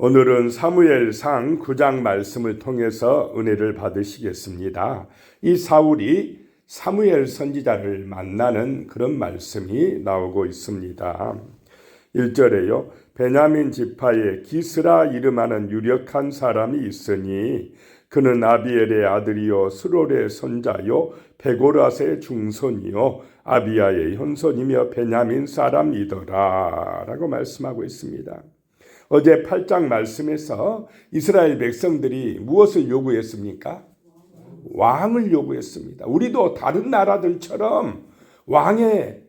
오늘은 사무엘상 9장 말씀을 통해서 은혜를 받으시겠습니다. 이 사울이 사무엘 선지자를 만나는 그런 말씀이 나오고 있습니다. 1절에요. 베냐민 지파에 기스라 이름하는 유력한 사람이 있으니 그는 아비엘의 아들이요 스롤의 손자요 베고랏의 중손이요 아비야의 현손이며 베냐민 사람이더라 라고 말씀하고 있습니다. 어제 8장 말씀에서 이스라엘 백성들이 무엇을 요구했습니까? 왕을 요구했습니다. 우리도 다른 나라들처럼 왕을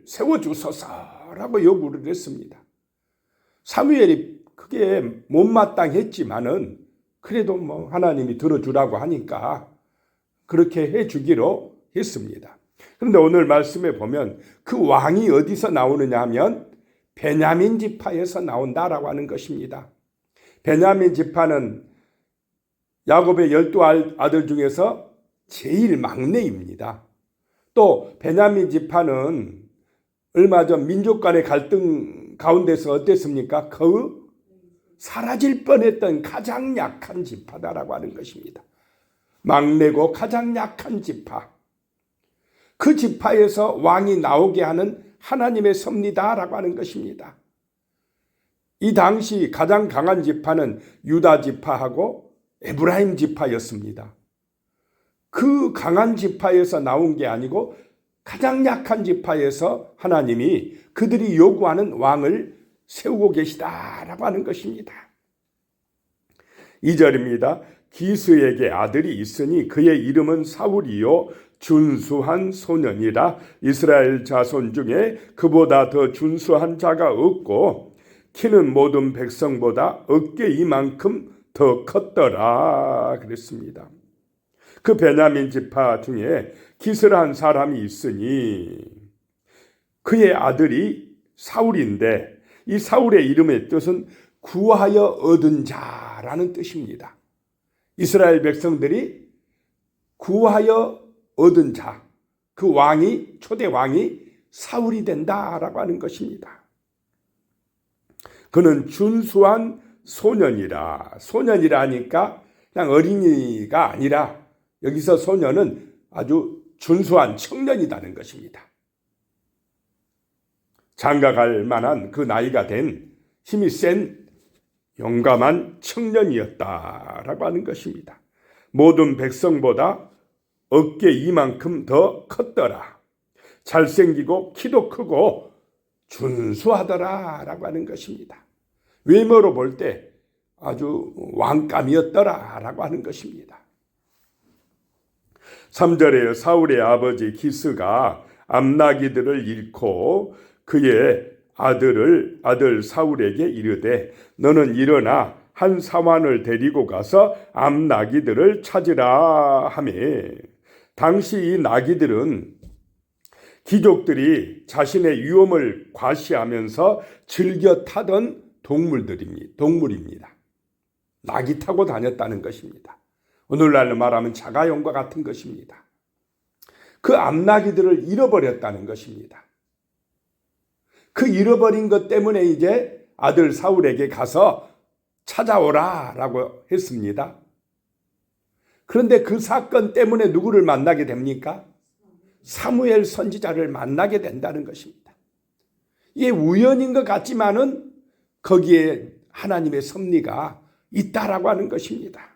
세워주소서라고 요구를 했습니다. 사무엘이 그게 못마땅했지만은 그래도 하나님이 들어주라고 하니까 그렇게 해주기로 했습니다. 그런데 오늘 말씀에 보면 그 왕이 어디서 나오느냐 하면 베냐민 지파에서 나온다라고 하는 것입니다. 베냐민 지파는 야곱의 12아들 중에서 제일 막내입니다. 또 베냐민 지파는 얼마 전 민족 간의 갈등 가운데서 어땠습니까? 거의 사라질 뻔했던 가장 약한 지파다라고 하는 것입니다. 막내고 가장 약한 지파. 그 지파에서 왕이 나오게 하는 하나님의 섭리다라고 하는 것입니다. 이 당시 가장 강한 지파는 유다 지파하고 에브라임 지파였습니다. 그 강한 지파에서 나온 게 아니고 가장 약한 지파에서 하나님이 그들이 요구하는 왕을 세우고 계시다라고 하는 것입니다. 2절입니다. 기스에게 아들이 있으니 그의 이름은 사울이요 준수한 소년이라. 이스라엘 자손 중에 그보다 더 준수한 자가 없고 키는 모든 백성보다 어깨 이만큼 더 컸더라 그랬습니다. 그 베냐민 지파 중에 기스라한 사람이 있으니 그의 아들이 사울인데 이 사울의 이름의 뜻은 구하여 얻은 자라는 뜻입니다. 이스라엘 백성들이 구하여 얻은 자, 그 왕이 초대 왕이 사울이 된다라고 하는 것입니다. 그는 준수한 소년이라. 소년이라 하니까 그냥 어린이가 아니라 여기서 소년은 아주 준수한 청년이라는 것입니다. 장가갈 만한 그 나이가 된 힘이 센 용감한 청년이었다라고 하는 것입니다. 모든 백성보다 어깨 이만큼 더 컸더라. 잘생기고 키도 크고 준수하더라라고 하는 것입니다. 외모로 볼 때 아주 왕감이었더라라고 하는 것입니다. 3절에 사울의 아버지 기스가 암나기들을 잃고 그의 아들 사울에게 이르되 너는 일어나 한 사환을 데리고 가서 암나기들을 찾으라 하며, 당시 이 나기들은 귀족들이 자신의 위엄을 과시하면서 즐겨 타던 동물입니다. 나귀 타고 다녔다는 것입니다. 오늘날로 말하면 자가용과 같은 것입니다. 그 암나기들을 잃어버렸다는 것입니다. 그 잃어버린 것 때문에 이제 아들 사울에게 가서 찾아오라라고 했습니다. 그런데 그 사건 때문에 누구를 만나게 됩니까? 사무엘 선지자를 만나게 된다는 것입니다. 이게 우연인 것 같지만은 거기에 하나님의 섭리가 있다라고 하는 것입니다.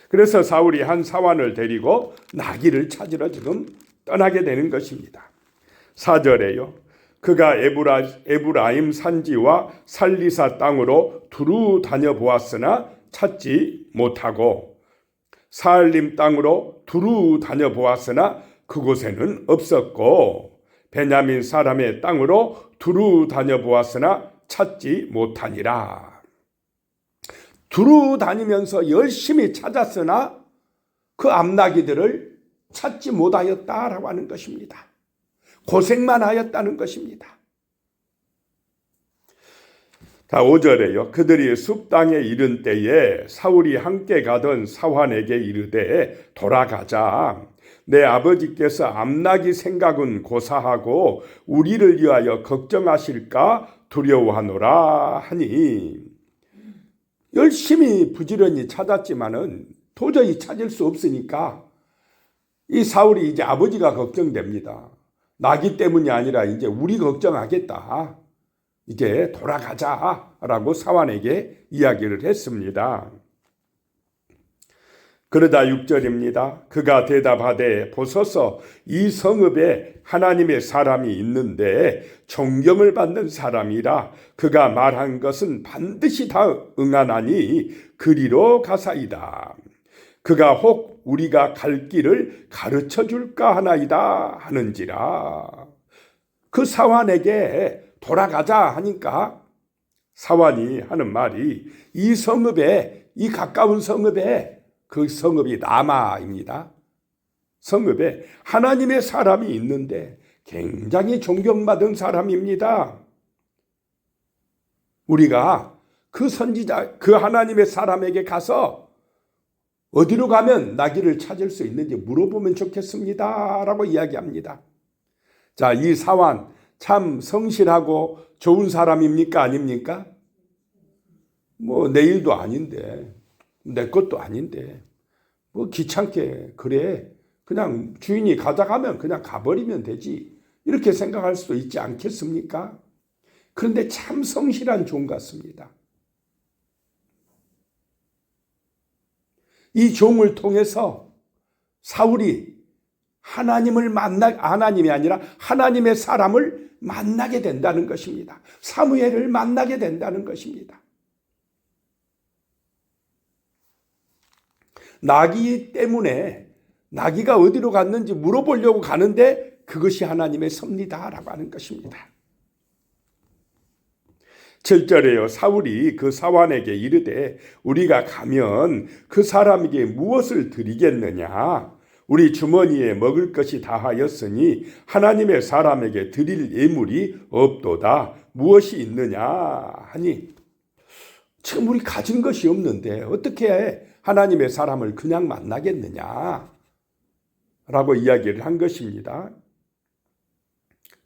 그래서 사울이 한 사환을 데리고 나귀를 찾으러 지금 떠나게 되는 것입니다. 4절에요. 그가 에브라임 산지와 살리사 땅으로 두루 다녀보았으나 찾지 못하고 사알림 땅으로 두루 다녀보았으나 그곳에는 없었고 베냐민 사람의 땅으로 두루 다녀보았으나 찾지 못하니라. 두루 다니면서 열심히 찾았으나 그 암나기들을 찾지 못하였다라고 하는 것입니다. 고생만 하였다는 것입니다. 5절에요. 그들이 숲땅에 이른 때에 사울이 함께 가던 사환에게 이르되 돌아가자. 내 아버지께서 암나기 생각은 고사하고 우리를 위하여 걱정하실까 두려워하노라 하니 열심히 부지런히 찾았지만은 도저히 찾을 수 없으니까 이 사울이 이제 아버지가 걱정됩니다. 나기 때문이 아니라 이제 우리 걱정하겠다. 이제 돌아가자라고 사환에게 이야기를 했습니다. 그러다 6절입니다. 그가 대답하되 보소서 이 성읍에 하나님의 사람이 있는데 존경을 받는 사람이라 그가 말한 것은 반드시 다 응하나니 그리로 가사이다. 그가 혹 우리가 갈 길을 가르쳐 줄까 하나이다 하는지라. 그 사환에게 돌아가자 하니까 사환이 하는 말이 이 성읍에, 이 가까운 성읍에, 그 성읍이 라마입니다. 성읍에 하나님의 사람이 있는데 굉장히 존경받은 사람입니다. 우리가 그 선지자, 그 하나님의 사람에게 가서 어디로 가면 나귀를 찾을 수 있는지 물어보면 좋겠습니다 라고 이야기합니다. 자, 이 사환 참 성실하고 좋은 사람입니까? 아닙니까? 뭐 내 일도 아닌데, 내 것도 아닌데 뭐 귀찮게 그래 그냥 주인이 가져가면 그냥 가버리면 되지 이렇게 생각할 수도 있지 않겠습니까? 그런데 참 성실한 종 같습니다. 이 종을 통해서 사울이 하나님이 아니라 하나님의 사람을 만나게 된다는 것입니다. 사무엘을 만나게 된다는 것입니다. 나귀 때문에 나귀가 어디로 갔는지 물어보려고 가는데 그것이 하나님의 섭리다라고 하는 것입니다. 7절에요. 사울이 그 사환에게 이르되 우리가 가면 그 사람에게 무엇을 드리겠느냐? 우리 주머니에 먹을 것이 다하였으니 하나님의 사람에게 드릴 예물이 없도다. 무엇이 있느냐 하니 지금 우리 가진 것이 없는데 어떻게 하나님의 사람을 그냥 만나겠느냐 라고 이야기를 한 것입니다.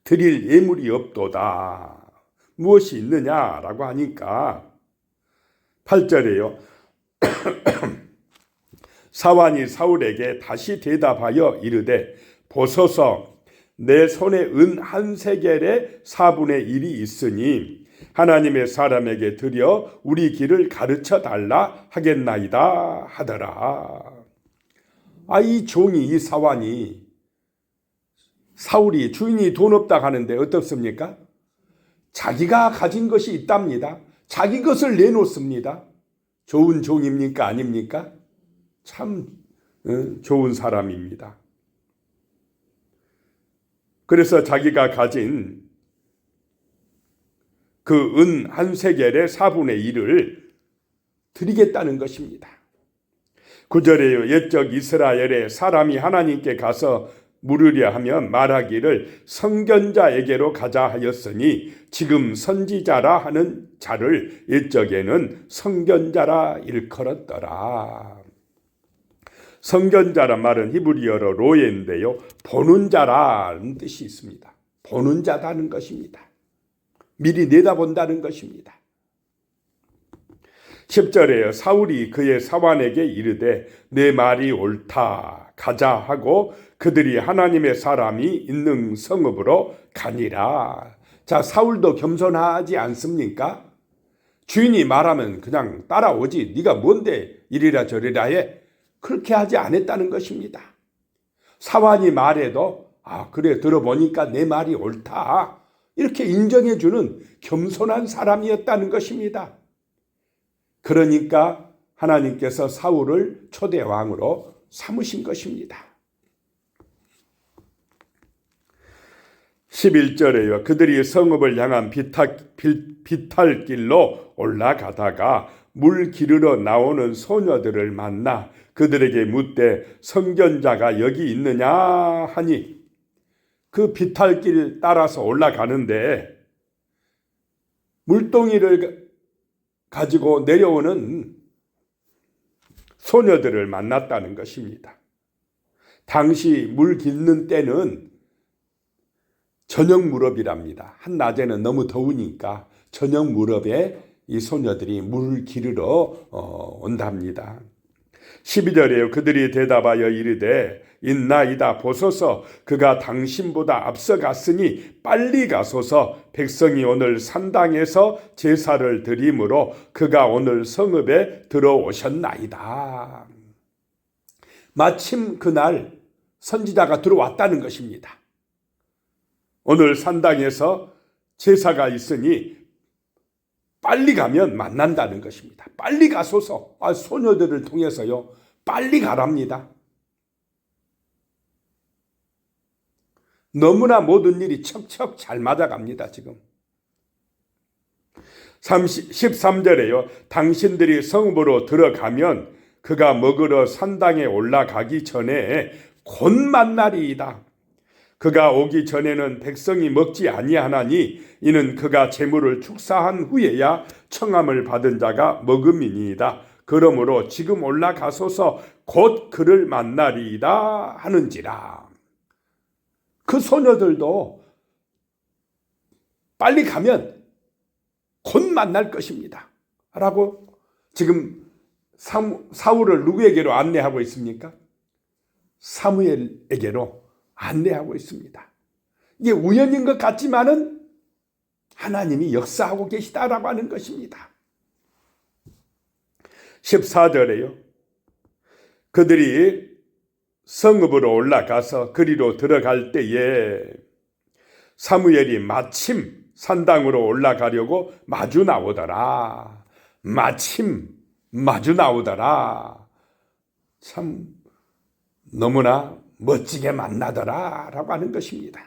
드릴 예물이 없도다. 무엇이 있느냐라고 하니까 8절에요. 사환이 사울에게 다시 대답하여 이르되 보소서 내 손에 은 한 세겔의 4분의 1이 있으니 하나님의 사람에게 드려 우리 길을 가르쳐 달라 하겠나이다 하더라. 이 종이, 이 사환이, 사울이 주인이 돈 없다 하는데 어떻습니까? 자기가 가진 것이 있답니다. 자기 것을 내놓습니다. 좋은 종입니까? 아닙니까? 참 좋은 사람입니다. 그래서 자기가 가진 그 은 한 세겔의 4분의 1을 드리겠다는 것입니다. 9절에요. 옛적 이스라엘에 사람이 하나님께 가서 물으려 하면 말하기를 선견자에게로 가자 하였으니 지금 선지자라 하는 자를 옛적에는 선견자라 일컬었더라. 선견자란 말은 히브리어로 로에인데요. 보는 자라는 뜻이 있습니다. 보는 자다는 것입니다. 미리 내다본다는 것입니다. 10절에요. 사울이 그의 사환에게 이르되 내 말이 옳다 가자 하고 그들이 하나님의 사람이 있는 성읍으로 가니라. 자, 사울도 겸손하지 않습니까? 주인이 말하면 그냥 따라오지. 네가 뭔데 이리라 저리라 해. 그렇게 하지 않았다는 것입니다. 사환이 말해도 그래 들어보니까 내 말이 옳다. 이렇게 인정해주는 겸손한 사람이었다는 것입니다. 그러니까 하나님께서 사울을 초대왕으로 삼으신 것입니다. 11절에요. 그들이 성읍을 향한 비탈길로 올라가다가 물 기르러 나오는 소녀들을 만나 그들에게 묻되 선견자가 여기 있느냐 하니 그 비탈길 따라서 올라가는데 물동이를 가지고 내려오는 소녀들을 만났다는 것입니다. 당시 물 깃는 때는 저녁 무렵이랍니다. 한낮에는 너무 더우니까 저녁 무렵에 이 소녀들이 물을 기르러 온답니다. 12절에요. 그들이 대답하여 이르되 있나이다 보소서 그가 당신보다 앞서갔으니 빨리 가소서 백성이 오늘 산당에서 제사를 드리므로 그가 오늘 성읍에 들어오셨나이다. 마침 그날 선지자가 들어왔다는 것입니다. 오늘 산당에서 제사가 있으니 빨리 가면 만난다는 것입니다. 빨리 가소서. 소녀들을 통해서요. 빨리 가랍니다. 너무나 모든 일이 척척 잘 맞아갑니다. 지금 13절에요. 당신들이 성읍으로 들어가면 그가 먹으러 산당에 올라가기 전에 곧 만나리이다. 그가 오기 전에는 백성이 먹지 아니하나니 이는 그가 제물을 축사한 후에야 청함을 받은 자가 먹음이니이다. 그러므로 지금 올라가소서 곧 그를 만나리이다 하는지라. 그 소녀들도 빨리 가면 곧 만날 것입니다 라고 지금 사울을 누구에게로 안내하고 있습니까? 사무엘에게로 안내하고 있습니다. 이게 우연인 것 같지만은 하나님이 역사하고 계시다라고 하는 것입니다. 14절에요. 그들이 성읍으로 올라가서 그리로 들어갈 때에 사무엘이 마침 산당으로 올라가려고 마주 나오더라. 마침 마주 나오더라. 참 너무나 멋지게 만나더라 라고 하는 것입니다.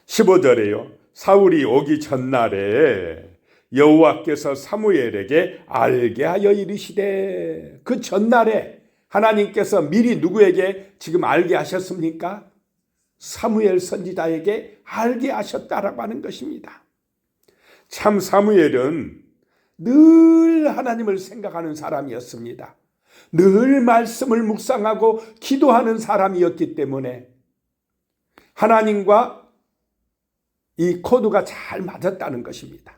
15절에요. 사울이 오기 전날에 여호와께서 사무엘에게 알게 하여 이르시되, 그 전날에 하나님께서 미리 누구에게 지금 알게 하셨습니까? 사무엘 선지자에게 알게 하셨다라고 하는 것입니다. 참 사무엘은 늘 하나님을 생각하는 사람이었습니다. 늘 말씀을 묵상하고 기도하는 사람이었기 때문에 하나님과 이 코드가 잘 맞았다는 것입니다.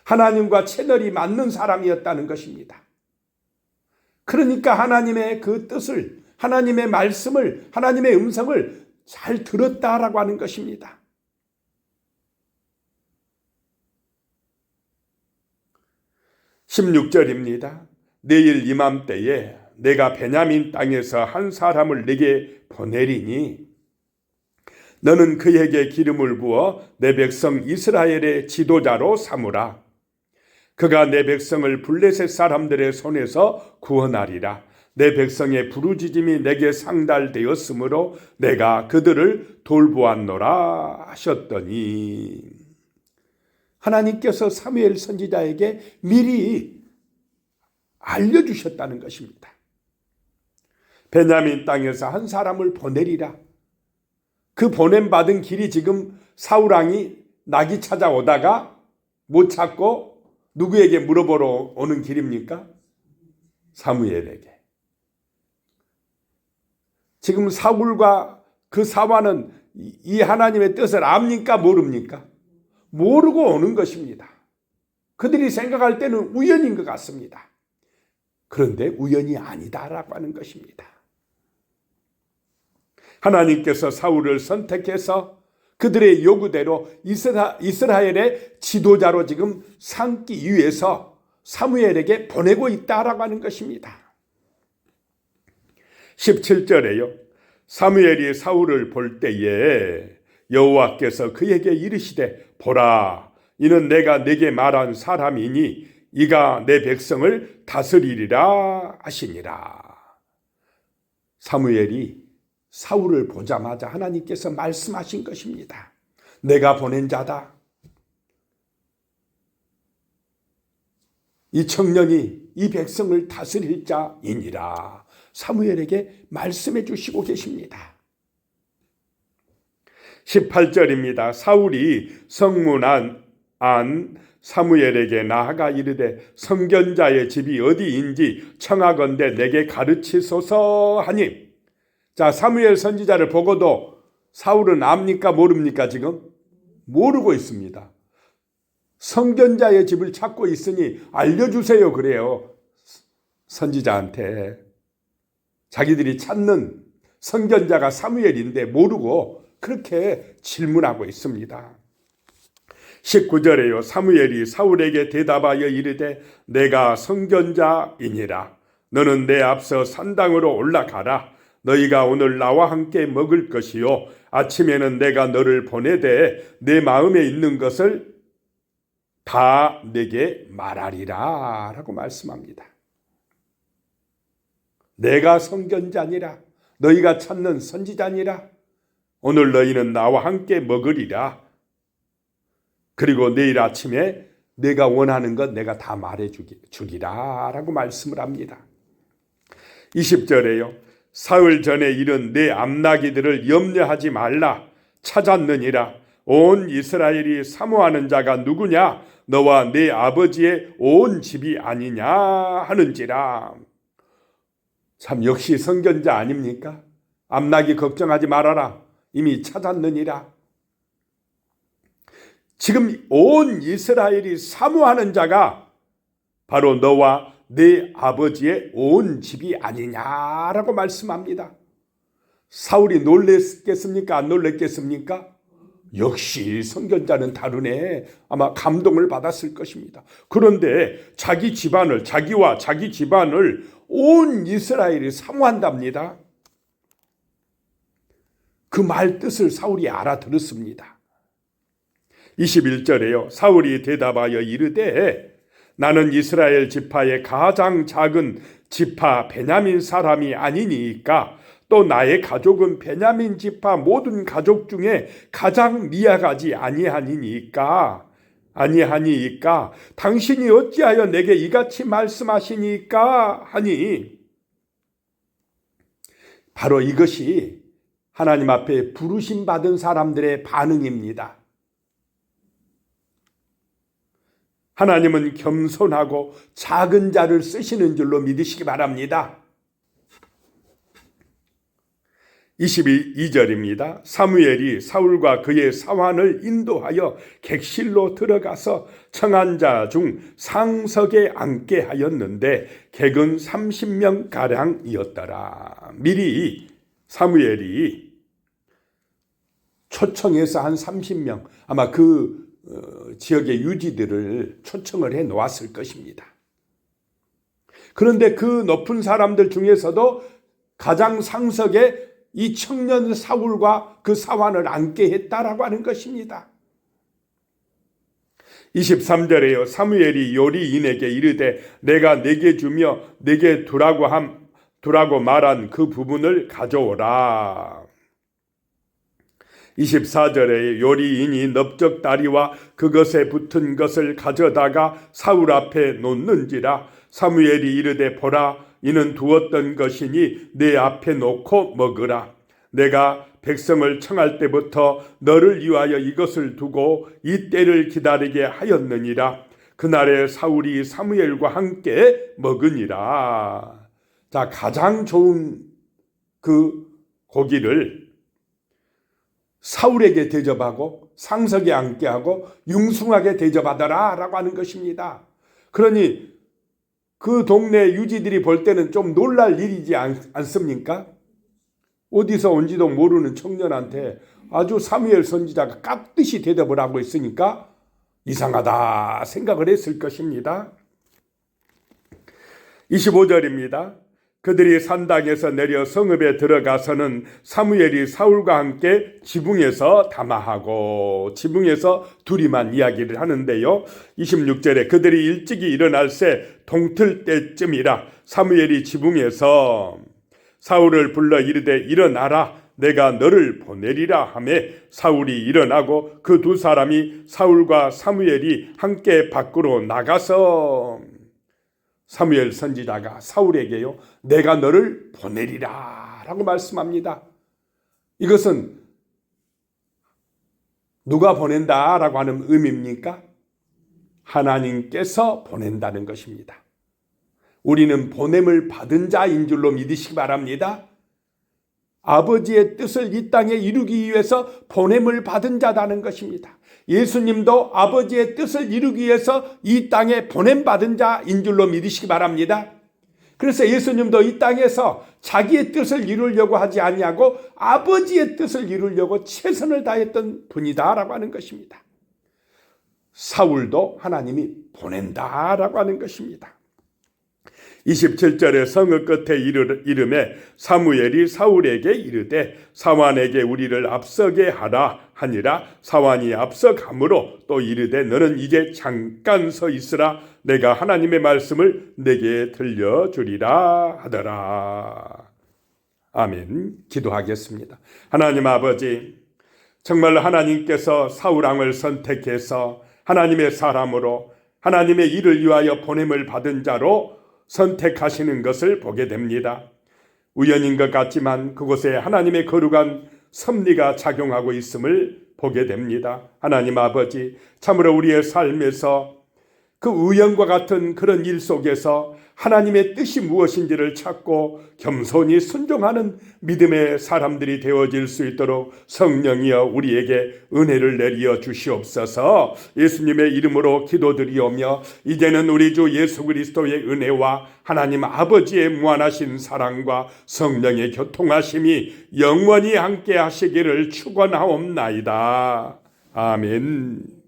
하나님과 채널이 맞는 사람이었다는 것입니다. 그러니까 하나님의 그 뜻을, 하나님의 말씀을, 하나님의 음성을 잘 들었다라고 하는 것입니다. 16절입니다. 내일 이맘때에 내가 베냐민 땅에서 한 사람을 네게 보내리니 너는 그에게 기름을 부어 내 백성 이스라엘의 지도자로 삼으라. 그가 내 백성을 블레셋 사람들의 손에서 구원하리라. 내 백성의 부르짖음이 내게 상달되었으므로 내가 그들을 돌보았노라 하셨더니, 하나님께서 사무엘 선지자에게 미리 알려주셨다는 것입니다. 베냐민 땅에서 한 사람을 보내리라. 그 보냄받은 길이 지금 사울왕이 나귀 찾아오다가 못 찾고 누구에게 물어보러 오는 길입니까? 사무엘에게. 지금 사울과 그 사환은 이 하나님의 뜻을 압니까? 모릅니까? 모르고 오는 것입니다. 그들이 생각할 때는 우연인 것 같습니다. 그런데 우연이 아니다라고 하는 것입니다. 하나님께서 사울을 선택해서 그들의 요구대로 이스라엘의 지도자로 지금 삼기 위해서 사무엘에게 보내고 있다라고 하는 것입니다. 17절에요. 사무엘이 사울을 볼 때에 여호와께서 그에게 이르시되, 보라, 이는 내가 네게 말한 사람이니 이가 내 백성을 다스리리라 하시니라. 사무엘이 사울을 보자마자 하나님께서 말씀하신 것입니다. 내가 보낸 자다. 이 청년이 이 백성을 다스릴 자이니라. 사무엘에게 말씀해 주시고 계십니다. 18절입니다. 사울이 성문 안 사무엘에게 나아가 이르되, 성견자의 집이 어디인지 청하건대 내게 가르치소서 하니. 자, 사무엘 선지자를 보고도 사울은 압니까 모릅니까 지금? 모르고 있습니다. 선견자의 집을 찾고 있으니 알려주세요 그래요. 선지자한테. 자기들이 찾는 선견자가 사무엘인데 모르고 그렇게 질문하고 있습니다. 19절에요. 사무엘이 사울에게 대답하여 이르되 내가 선견자이니라. 너는 내 앞서 산당으로 올라가라. 너희가 오늘 나와 함께 먹을 것이요 아침에는 내가 너를 보내되 내 마음에 있는 것을 다 내게 말하리라 라고 말씀합니다. 내가 선견자니라. 너희가 찾는 선지자니라. 오늘 너희는 나와 함께 먹으리라. 그리고 내일 아침에 내가 원하는 것 내가 다 말해주리라 라고 말씀을 합니다. 20절에요. 사흘 전에 이른 내 암나기들을 염려하지 말라. 찾았느니라. 온 이스라엘이 사모하는 자가 누구냐? 너와 내 아버지의 온 집이 아니냐 하는지라. 참 역시 선견자 아닙니까? 암나기 걱정하지 말아라. 이미 찾았느니라. 지금 온 이스라엘이 사모하는 자가 바로 너와 내 아버지의 온 집이 아니냐라고 말씀합니다. 사울이 놀랬겠습니까? 안 놀랬겠습니까? 역시 선견자는 다르네. 아마 감동을 받았을 것입니다. 그런데 자기 집안을, 자기와 자기 집안을 온 이스라엘이 사모한답니다. 그 말 뜻을 사울이 알아들었습니다. 21절에요. 사울이 대답하여 이르되 나는 이스라엘 지파의 가장 작은 지파 베냐민 사람이 아니니까 또 나의 가족은 베냐민 지파 모든 가족 중에 가장 미약하지 아니하니까 당신이 어찌하여 내게 이같이 말씀하시니까 하니 바로 이것이 하나님 앞에 부르심 받은 사람들의 반응입니다. 하나님은 겸손하고 작은 자를 쓰시는 줄로 믿으시기 바랍니다. 22절입니다. 사무엘이 사울과 그의 사환을 인도하여 객실로 들어가서 청한 자 중 상석에 앉게 하였는데 객은 30명가량이었더라. 미리 사무엘이 초청해서 한 30명, 아마 그 지역의 유지들을 초청을 해 놓았을 것입니다. 그런데 그 높은 사람들 중에서도 가장 상석에 이 청년 사울과 그 사환을 앉게 했다라고 하는 것입니다. 23절에요. 사무엘이 요리인에게 이르되 내가 내게 주며 내게 두라고 말한 그 부분을 가져오라. 24절에 요리인이 넓적다리와 그것에 붙은 것을 가져다가 사울 앞에 놓는지라. 사무엘이 이르되 보라 이는 두었던 것이니 내 앞에 놓고 먹으라. 내가 백성을 청할 때부터 너를 위하여 이것을 두고 이 때를 기다리게 하였느니라. 그날에 사울이 사무엘과 함께 먹으니라. 자, 가장 좋은 그 고기를 사울에게 대접하고 상석에 앉게 하고 융숭하게 대접하더라 라고 하는 것입니다. 그러니 그 동네 유지들이 볼 때는 좀 놀랄 일이지 않습니까? 어디서 온지도 모르는 청년한테 아주 사무엘 선지자가 깍듯이 대답을 하고 있으니까 이상하다 생각을 했을 것입니다. 25절입니다. 그들이 산당에서 내려 성읍에 들어가서는 사무엘이 사울과 함께 지붕에서 담화하고 지붕에서 둘이만 이야기를 하는데요. 26절에 그들이 일찍이 일어날 새 동틀 때쯤이라 사무엘이 지붕에서 사울을 불러 이르되 일어나라 내가 너를 보내리라 하매 사울이 일어나고 그 두 사람이 사울과 사무엘이 함께 밖으로 나가서 사무엘 선지자가 사울에게요 내가 너를 보내리라 라고 말씀합니다. 이것은 누가 보낸다 라고 하는 의미입니까? 하나님께서 보낸다는 것입니다. 우리는 보냄을 받은 자인 줄로 믿으시기 바랍니다. 아버지의 뜻을 이 땅에 이루기 위해서 보냄을 받은 자라는 것입니다. 예수님도 아버지의 뜻을 이루기 위해서 이 땅에 보냄받은 자인 줄로 믿으시기 바랍니다. 그래서 예수님도 이 땅에서 자기의 뜻을 이루려고 하지 아니하고 아버지의 뜻을 이루려고 최선을 다했던 분이다라고 하는 것입니다. 사울도 하나님이 보낸다라고 하는 것입니다. 27절에 성읍 끝에 이름에 사무엘이 사울에게 이르되 사완에게 우리를 앞서게 하라 하니라. 사완이 앞서가므로 또 이르되 너는 이제 잠깐 서 있으라. 내가 하나님의 말씀을 내게 들려주리라 하더라. 아멘. 기도하겠습니다. 하나님 아버지, 정말 하나님께서 사울왕을 선택해서 하나님의 사람으로 하나님의 일을 위하여 보냄을 받은 자로 선택하시는 것을 보게 됩니다. 우연인 것 같지만 그곳에 하나님의 거룩한 섭리가 작용하고 있음을 보게 됩니다. 하나님 아버지, 참으로 우리의 삶에서 그 우연과 같은 그런 일 속에서 하나님의 뜻이 무엇인지를 찾고 겸손히 순종하는 믿음의 사람들이 되어질 수 있도록 성령이여 우리에게 은혜를 내리어 주시옵소서. 예수님의 이름으로 기도드리오며 이제는 우리 주 예수 그리스도의 은혜와 하나님 아버지의 무한하신 사랑과 성령의 교통하심이 영원히 함께 하시기를 축원하옵나이다. 아멘.